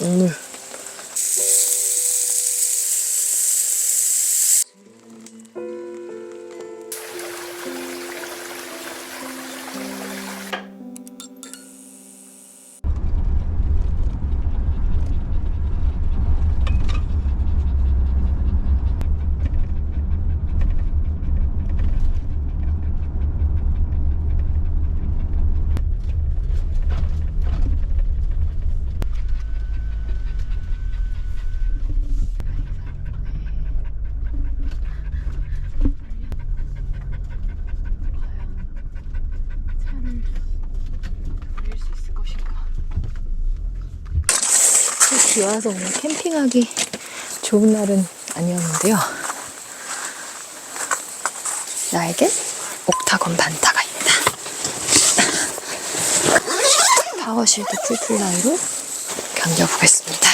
국물. 비 와서 오늘 캠핑하기 좋은 날은 아니었는데요. 나에겐 옥타곤 반타가 있다. 파워실드 풀플라이로 견뎌보겠습니다.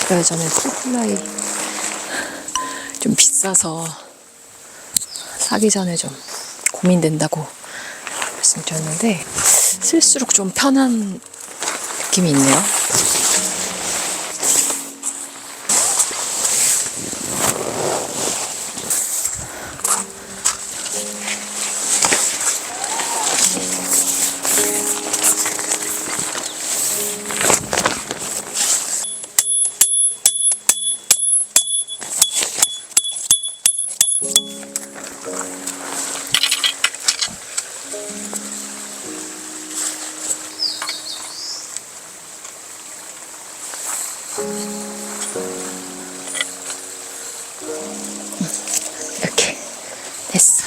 제가 예전에 풀플라이 좀 비싸서 사기 전에 좀 고민된다고 말씀드렸는데 쓸수록 좀 편한 느낌이 있네요. 이렇게 됐어.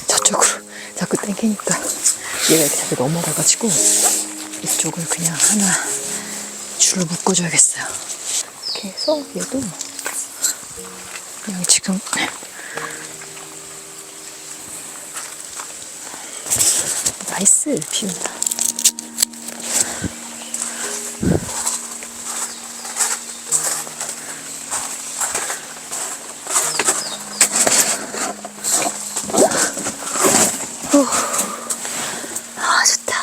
저쪽으로 자꾸 땡기니까 얘가 이렇게 자꾸 넘어가가지고 이쪽을 그냥 하나 줄로 묶어줘야겠어요. 이렇게 해서 얘도 그냥 지금 나이스 피운다. 아 좋다.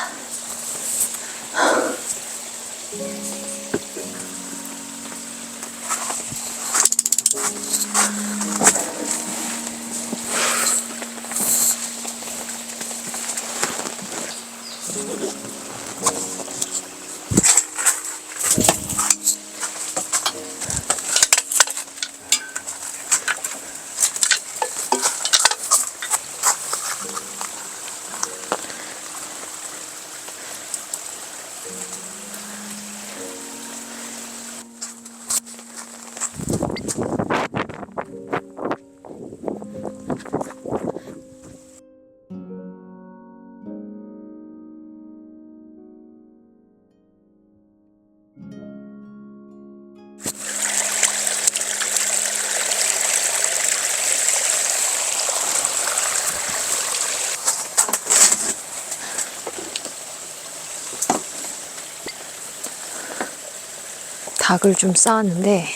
닭을 좀 쌓았는데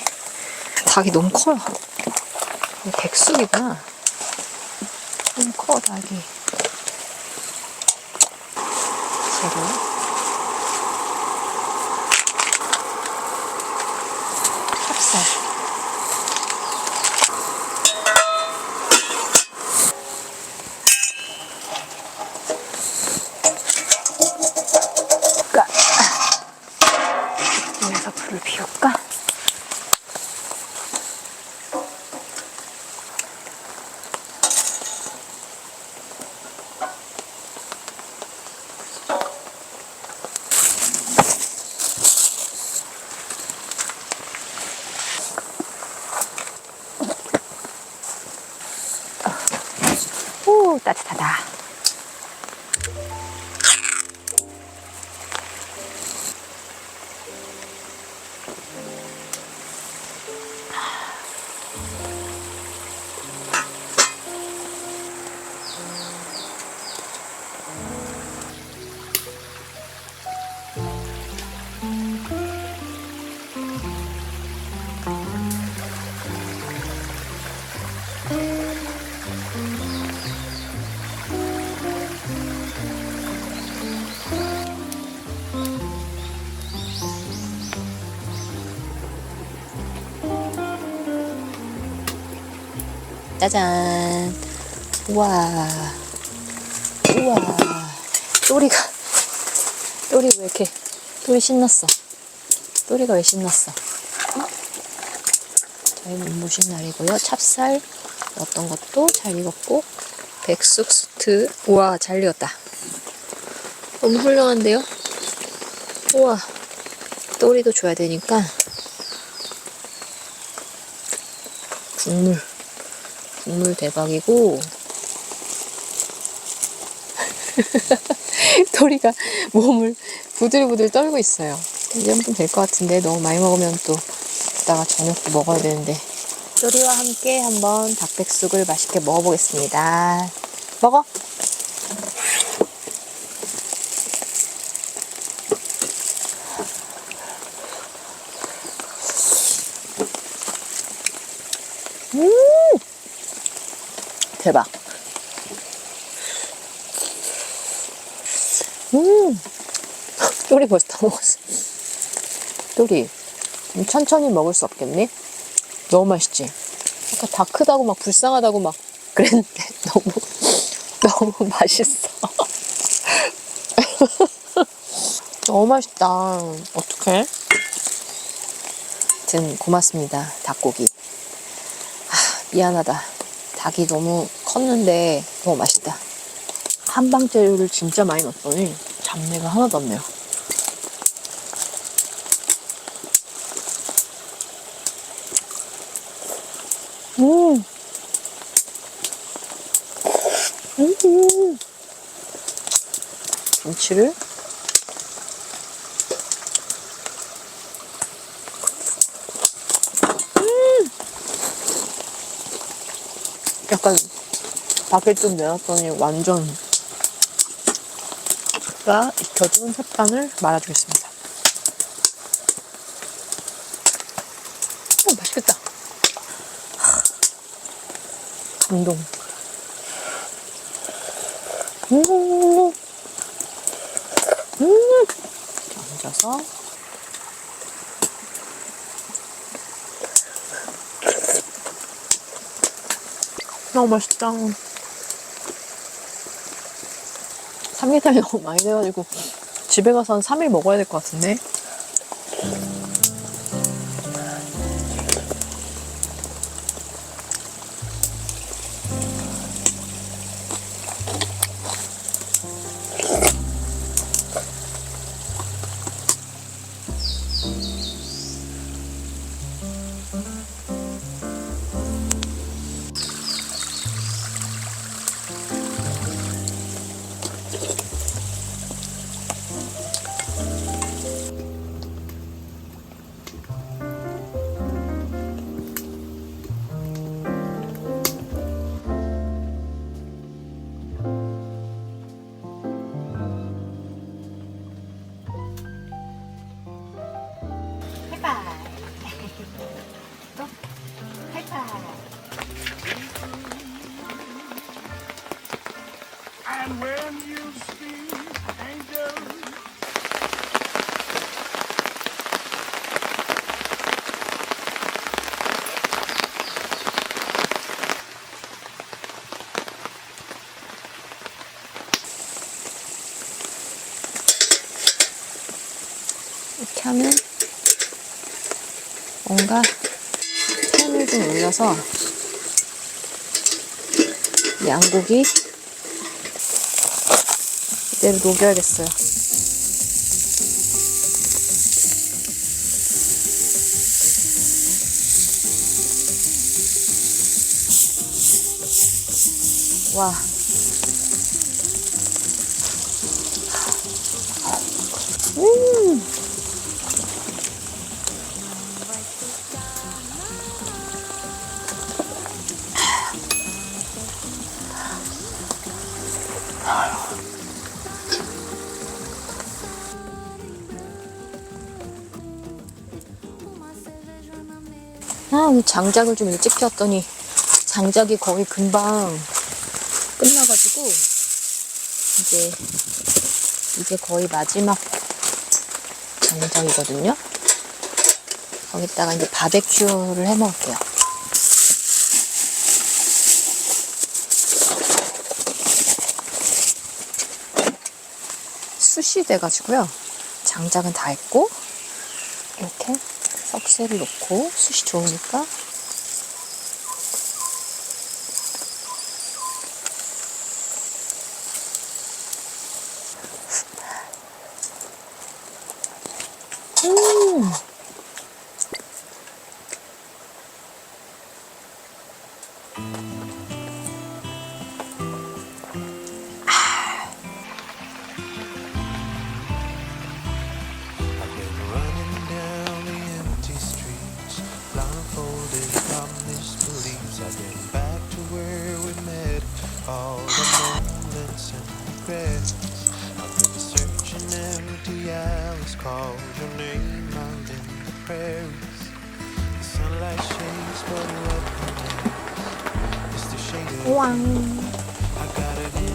닭이 너무 커요. 백숙이구나. 너무 커 닭이. 재료 찹쌀, 여기서 불을 피울까? 오, 따뜻하다. 짜잔. 우와. 우와. 또리 왜 이렇게, 또리 신났어. 또리가 왜 신났어? 저희 문무신 날이고요. 찹쌀 어떤 것도 잘 익었고, 백숙스트. 우와, 잘 익었다. 너무 훌륭한데요? 우와. 또리도 줘야 되니까. 국물 대박이고. 또리가 몸을 부들부들 떨고 있어요. 이 정도면 될 것 같은데 너무 많이 먹으면 또 이따가 저녁도 먹어야 되는데. 또리와 함께 한번 닭백숙을 맛있게 먹어보겠습니다. 먹어! 대박. 또리 벌써 다 먹었어. 또리, 좀 천천히 먹을 수 없겠니? 너무 맛있지? 아까 다 크다고 막 불쌍하다고 막 그랬는데 너무 맛있어. 너무 맛있다. 어떡해? 하여튼 고맙습니다. 닭고기. 미안하다. 닭이 너무 컸는데 너무 맛있다. 한방 재료를 진짜 많이 넣었더니 잡내가 하나도 없네요. 김치를 약간 밖에 좀 내놨더니 완전 익혀둔 햇반을 말아주겠습니다. 맛있겠다. 감동. 얹어서 너무 맛있다. 삼계탕이 너무 많이 돼가지고 집에 가서 한 3일 먹어야 될 것 같은데. And when you speak, angels. 이렇게 하면 뭔가 팬을 좀 올려서 양고기 이대로 녹여야겠어요. 와. 오늘 장작을 좀 일찍 폈더니 장작이 거의 금방 끝나가지고 이제 거의 마지막 장작이거든요. 거기다가 이제 바베큐를 해 먹을게요. 숯이 돼가지고요. 장작은 다 했고 이렇게 석쇠를 놓고 숯이 좋으니까 I've been running down the empty streets, blindfolded from disbeliefs. I've been back to where we met, all the moments and regrets. I've been searching empty alleys, called your name out in the prairies. The sunlight shades, but what remains is the shade of 왕. I got it in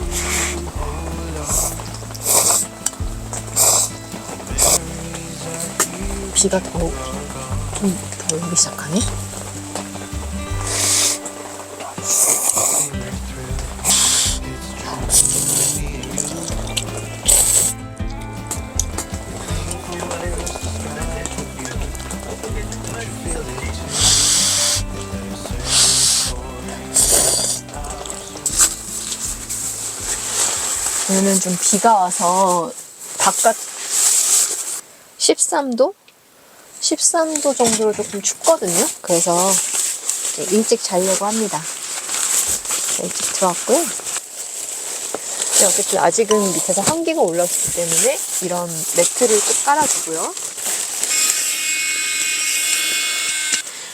you, oh Lord. 비가 더 오기 시작하네. 오늘은 좀 비가 와서 바깥 13도? 13도 정도로 조금 춥거든요. 그래서 일찍 자려고 합니다. 일찍 들어왔고요. 근데 어쨌든 아직은 밑에서 환기가 올라왔기 때문에 이런 매트를 꼭 깔아주고요.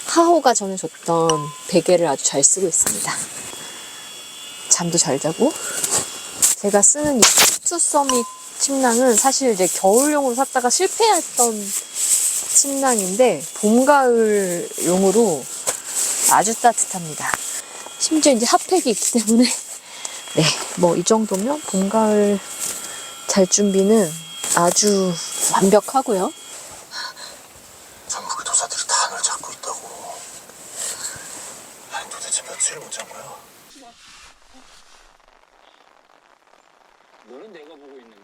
하호가 전에 줬던 베개를 아주 잘 쓰고 있습니다. 잠도 잘 자고. 제가 쓰는 이 투 서밋 침낭은 사실 이제 겨울용으로 샀다가 실패했던 침낭인데 봄, 가을용으로 아주 따뜻합니다. 심지어 이제 핫팩이 있기 때문에 네, 뭐 이 정도면 봄, 가을 잘 준비는 아주 완벽하고요. 전부 그 도사들이 다 널 잡고 있다고. 아니 도대체 며칠을 못 잔 거야? 너는 내가 보고 있는데.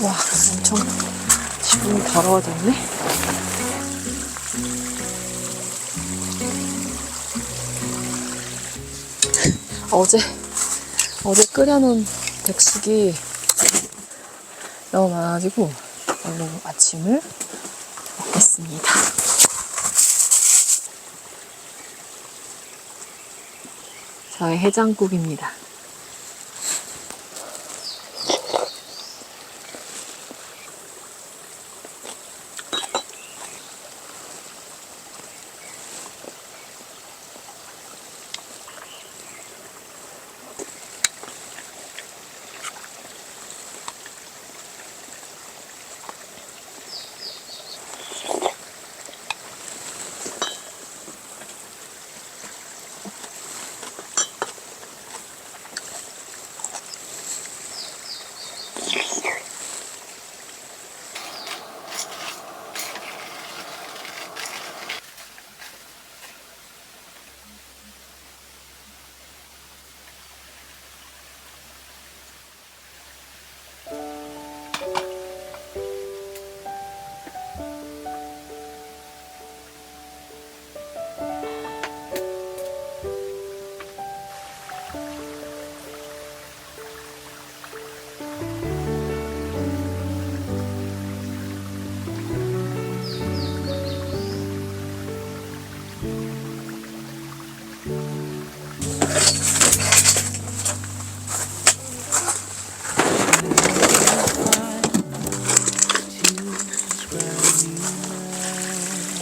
와, 엄청 지금 더러워졌네. 어제 끓여놓은 백숙이 너무 많아가지고 얼른 아침을 먹겠습니다. 저의 해장국입니다.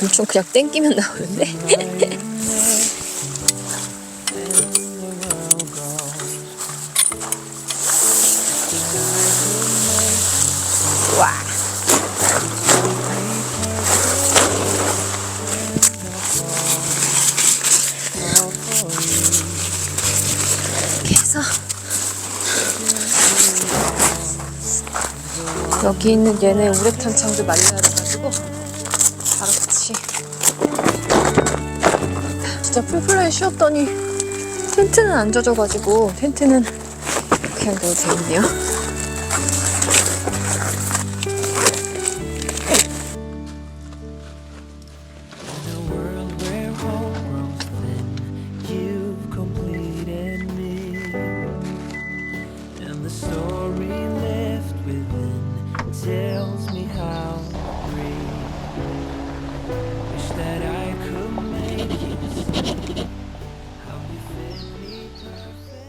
엄청 그냥 땡기면 나오는데. 와. 이렇게 해서 여기 있는 얘네 우레탄 창도 말려야 돼가지고 바로 같이. 진짜 풀플라에 쉬었더니 텐트는 안 젖어가지고 텐트는 그냥 넣어도 되겠네요. In a world where hope grows thin, you've completed me. And the story left within tells me how to breathe. Wish that I could make you see how you fit me perfectly.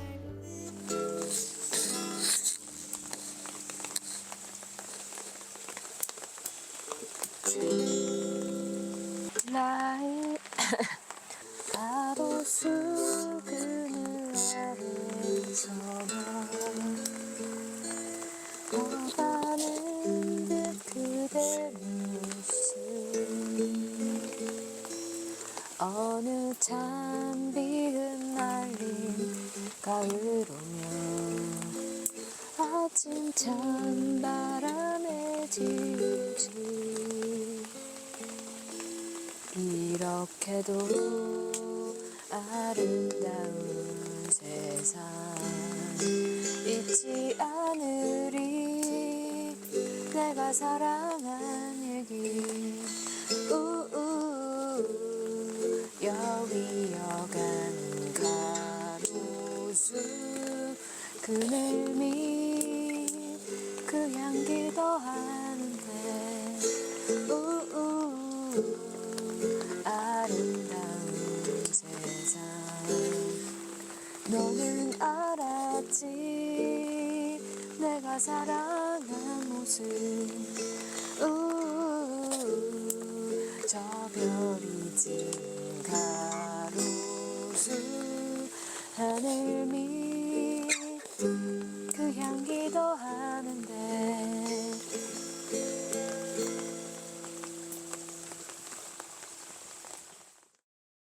나의 가로수 그늘 아래서만 오가는 듯 그대 모습 어느 찬비 흩날린 가을 오면 아침 찬바람에 지우지 이렇게도 아름다운 세상 잊지 않으리 내가 사랑한 얘기 여기 여간 가로수 그늘 밑그 향기 더하는데 아름다운 세상 너는 알았지 내가 사랑한 모습 저 별이 지은 가로수 하늘 밑